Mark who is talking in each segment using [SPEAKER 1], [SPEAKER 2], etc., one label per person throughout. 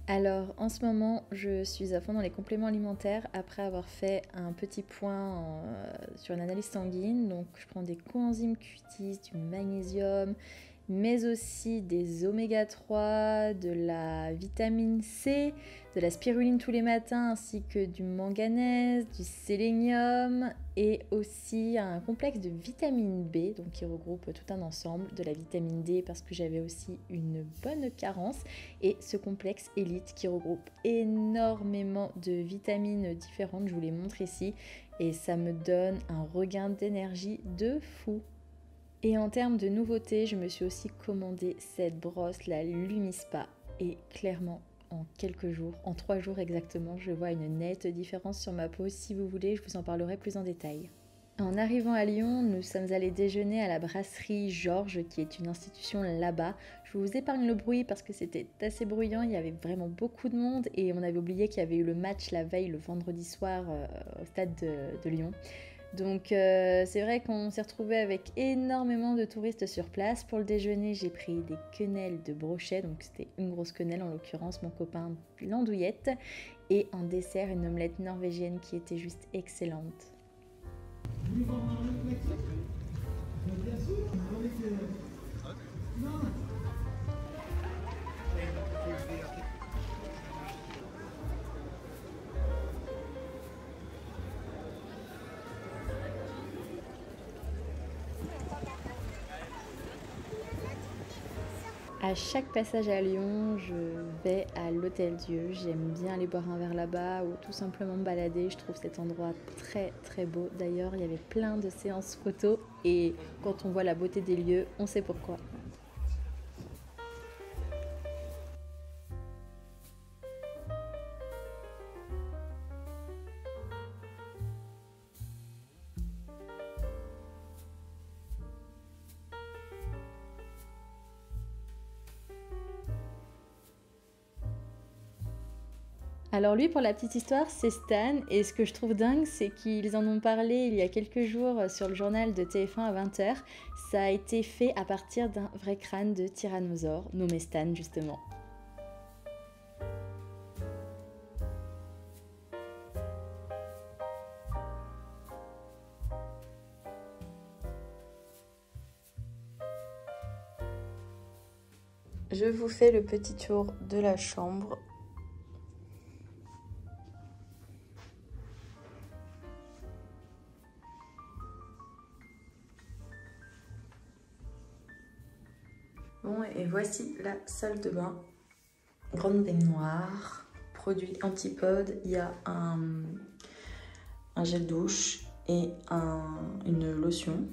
[SPEAKER 1] Alors en ce moment, je suis à fond dans les compléments alimentaires après avoir fait un petit point sur une analyse sanguine. Donc je prends des coenzymes Q10, du magnésium, mais aussi des oméga 3, de la vitamine C, de la spiruline tous les matins, ainsi que du manganèse, du sélénium et aussi un complexe de vitamine B, donc qui regroupe tout un ensemble, de la vitamine D parce que j'avais aussi une bonne carence, et ce complexe Elite qui regroupe énormément de vitamines différentes, je vous les montre ici, et ça me donne un regain d'énergie de fou. Et en termes de nouveautés, je me suis aussi commandé cette brosse, la Lumispa. Et clairement, en quelques jours, en 3 jours exactement, je vois une nette différence sur ma peau. Si vous voulez, je vous en parlerai plus en détail. En arrivant à Lyon, nous sommes allés déjeuner à la brasserie Georges, qui est une institution là-bas. Je vous épargne le bruit parce que c'était assez bruyant, il y avait vraiment beaucoup de monde et on avait oublié qu'il y avait eu le match la veille, le vendredi soir, au stade de Lyon. Donc c'est vrai qu'on s'est retrouvé avec énormément de touristes sur place. Pour le déjeuner, j'ai pris des quenelles de brochet, donc c'était une grosse quenelle en l'occurrence, mon copain l'andouillette, et en dessert une omelette norvégienne qui était juste excellente. À chaque passage à Lyon, je vais à l'Hôtel Dieu. J'aime bien aller boire un verre là-bas ou tout simplement me balader. Je trouve cet endroit très très beau. D'ailleurs, il y avait plein de séances photos et quand on voit la beauté des lieux, on sait pourquoi. Alors lui, pour la petite histoire, c'est Stan, et ce que je trouve dingue, c'est qu'ils en ont parlé il y a quelques jours sur le journal de TF1 à 20h. Ça a été fait à partir d'un vrai crâne de tyrannosaure, nommé Stan justement. Je vous fais le petit tour de la chambre. Bon, et voici la salle de bain. Grande baignoire, produit antipode, il y a un gel douche et une lotion.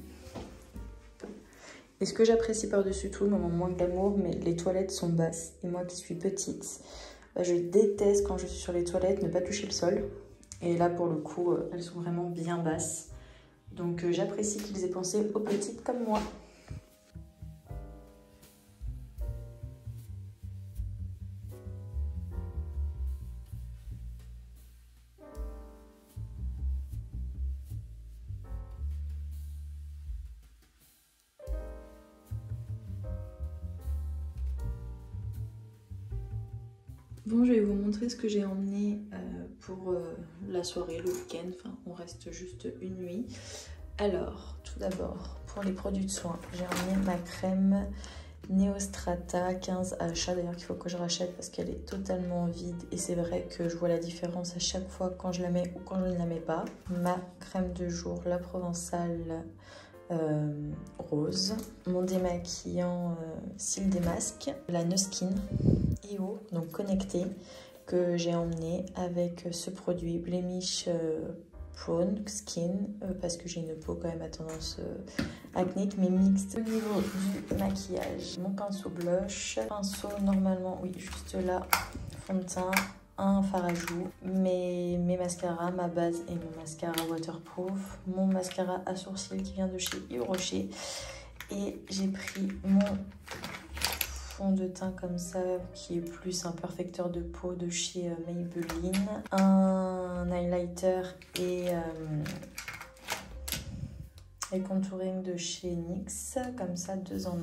[SPEAKER 1] Et ce que j'apprécie par-dessus tout, le moment moins glamour, mais les toilettes sont basses. Et moi qui suis petite, je déteste quand je suis sur les toilettes ne pas toucher le sol. Et là pour le coup, elles sont vraiment bien basses. Donc j'apprécie qu'ils aient pensé aux petites comme moi. Bon, je vais vous montrer ce que j'ai emmené pour la soirée, le week-end. Enfin, on reste juste une nuit. Alors, tout d'abord, pour les produits de soins, j'ai emmené ma crème Neostrata 15H. D'ailleurs, qu'il faut que je rachète parce qu'elle est totalement vide. Et c'est vrai que je vois la différence à chaque fois quand je la mets ou quand je ne la mets pas. Ma crème de jour, la Provençale rose. Mon démaquillant cils des masques. La Nuskin IO, donc connecté, que j'ai emmené avec ce produit Blemish Prone Skin, parce que j'ai une peau quand même à tendance acnéique mais mixte. Au niveau du maquillage, mon pinceau blush, pinceau normalement, oui, juste là, fond de teint, un fard à joues, mes mascaras, ma base et mon mascara waterproof, mon mascara à sourcils qui vient de chez Yves Rocher, et j'ai pris mon fond de teint comme ça qui est plus un perfecteur de peau de chez Maybelline, un highlighter et contouring de chez NYX, comme ça 2 en 1.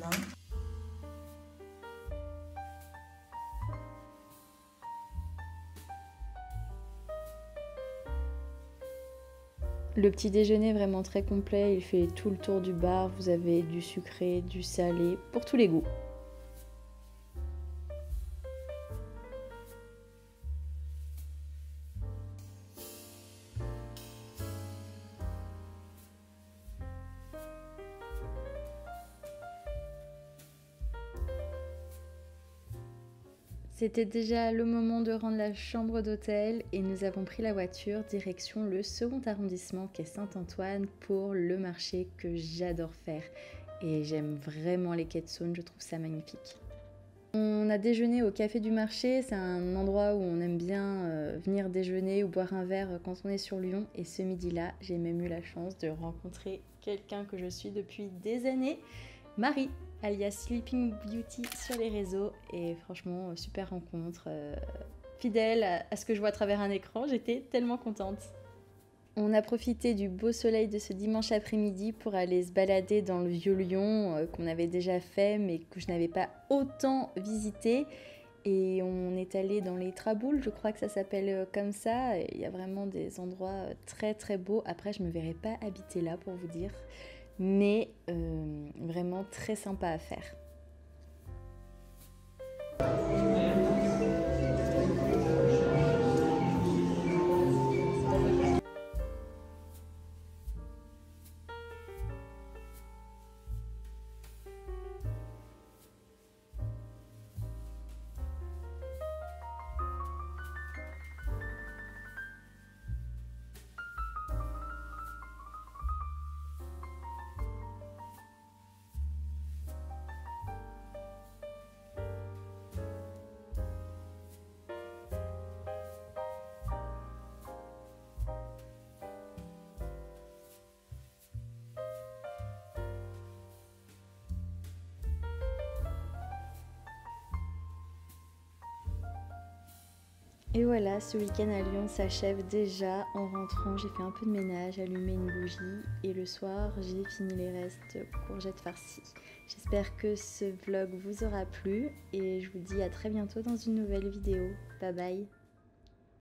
[SPEAKER 1] Le petit déjeuner est vraiment très complet, il fait tout le tour du bar, vous avez du sucré, du salé, pour tous les goûts. C'était déjà le moment de rendre la chambre d'hôtel et nous avons pris la voiture direction le second arrondissement qu'est Saint-Antoine pour le marché que j'adore faire. Et j'aime vraiment les quais de Saône, je trouve ça magnifique. On a déjeuné au café du marché, c'est un endroit où on aime bien venir déjeuner ou boire un verre quand on est sur Lyon. Et ce midi-là, j'ai même eu la chance de rencontrer quelqu'un que je suis depuis des années, Marie, alias Sleeping Beauty sur les réseaux. Et franchement, super rencontre, fidèle à ce que je vois à travers un écran, j'étais tellement contente. On a profité du beau soleil de ce dimanche après-midi pour aller se balader dans le Vieux-Lyon qu'on avait déjà fait mais que je n'avais pas autant visité. Et on est allé dans les Traboules, je crois que ça s'appelle comme ça. Il y a vraiment des endroits très très beaux. Après, je ne me verrai pas habiter là pour vous dire, mais vraiment très sympa à faire. Et voilà, ce week-end à Lyon s'achève déjà. En rentrant, j'ai fait un peu de ménage, allumé une bougie et le soir, j'ai fini les restes courgettes farcies. J'espère que ce vlog vous aura plu et je vous dis à très bientôt dans une nouvelle vidéo. Bye bye!